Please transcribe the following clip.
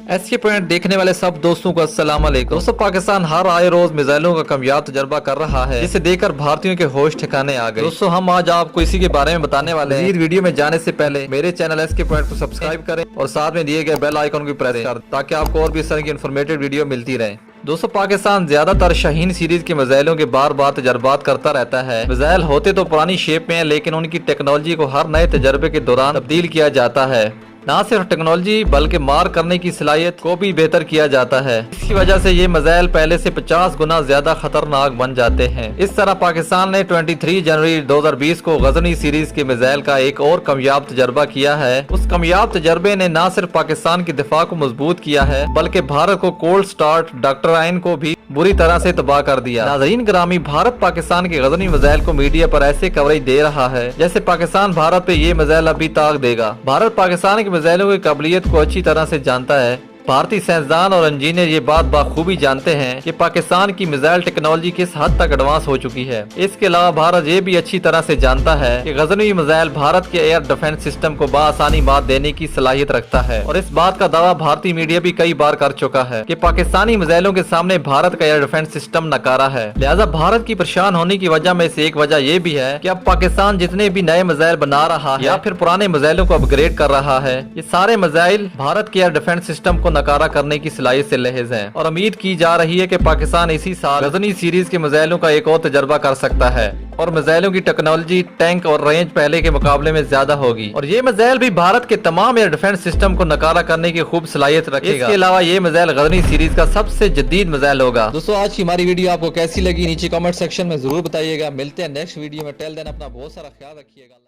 SK point देखने वाले सब दोस्तों को अस्सलाम वालेकुम। दोस्तों, पाकिस्तान हर आए रोज मिसाइलों का कामयाब तजर्बा कर रहा है, जिसे देखकर भारतीयों के होश ठिकाने आ गए। दोस्तों, हम आज आपको इसी के बारे में बताने वाले हैं। वीडियो में जाने से पहले मेरे चैनल SK पॉइंट को सब्सक्राइब करें और साथ में दिए गए बेल आइकन को प्रेस करें ताकि आपको और भी इस तरह की इन्फॉर्मेटिव वीडियो मिलती रहे। दोस्तों, पाकिस्तान ज्यादातर शाहीन सीरीज के मिसाइलों के बार बार तजर्बात करता रहता है। मिसाइल होते तो पुरानी शेप में है, लेकिन उनकी टेक्नोलॉजी को हर नए तजर्बे के दौरान तब्दील किया जाता है। न सिर्फ टेक्नोलॉजी बल्कि मार करने की सलाहियत को भी बेहतर किया जाता है। इसकी वजह से ये मिसाइल पहले से 50 गुना ज्यादा खतरनाक बन जाते हैं। इस तरह पाकिस्तान ने 23 जनवरी 2020 को गजनी सीरीज के मिसाइल का एक और कामयाब तजर्बा किया है। उस कामयाब तजर्बे ने न सिर्फ पाकिस्तान की दिफा को मजबूत किया है, बल्कि भारत को कोल्ड स्टार्ट डॉक्ट्राइन को भी बुरी तरह से तबाह कर दिया। नाज़रीन ग्रामी, भारत पाकिस्तान के गजनी मिसाइल को मीडिया पर ऐसे कवरेज दे रहा है जैसे पाकिस्तान भारत पे ये मिसाइल अभी ताक देगा। भारत पाकिस्तान के मिसाइलों की काबिलियत को अच्छी तरह से जानता है। भारतीय साइंसदान और इंजीनियर ये बात बखूबी जानते हैं कि पाकिस्तान की मिसाइल टेक्नोलॉजी किस हद तक एडवांस हो चुकी है। इसके अलावा भारत ये भी अच्छी तरह से जानता है कि गजनवी मिसाइल भारत के एयर डिफेंस सिस्टम को बआसानी मात देने की सलाहियत रखता है, और इस बात का दावा भारतीय मीडिया भी कई बार कर चुका है कि पाकिस्तानी मिसाइलों के सामने भारत का एयर डिफेंस सिस्टम नकारा है। लिहाजा भारत की परेशान होने की वजह में से एक वजह ये भी है कि अब पाकिस्तान जितने भी नए मिसाइल बना रहा है या फिर पुराने मिसाइलों को अपग्रेड कर रहा है, ये सारे मिसाइल भारत के एयर डिफेंस सिस्टम को नकारा करने की सलाहियत से लैस हैं, और उम्मीद की जा रही है कि पाकिस्तान इसी साल गजनी सीरीज के मिसाइलों का एक और तजर्बा कर सकता है, और मिसाइलों की टेक्नोलॉजी, टैंक और रेंज पहले के मुकाबले में ज्यादा होगी, और ये मिसाइल भी भारत के तमाम एयर डिफेंस सिस्टम को नकारा करने की खूब सलाहियत रखेगा। इसके अलावा ये मिसाइल गजनी सीरीज का सबसे जदीद मिसाइल होगा। दोस्तों, आज की हमारी वीडियो आपको कैसी लगी नीचे कमेंट सेक्शन में जरूर बताइएगा। मिलते हैं नेक्स्ट वीडियो में। टिल देन अपना बहुत सारा ख्याल रखिएगा।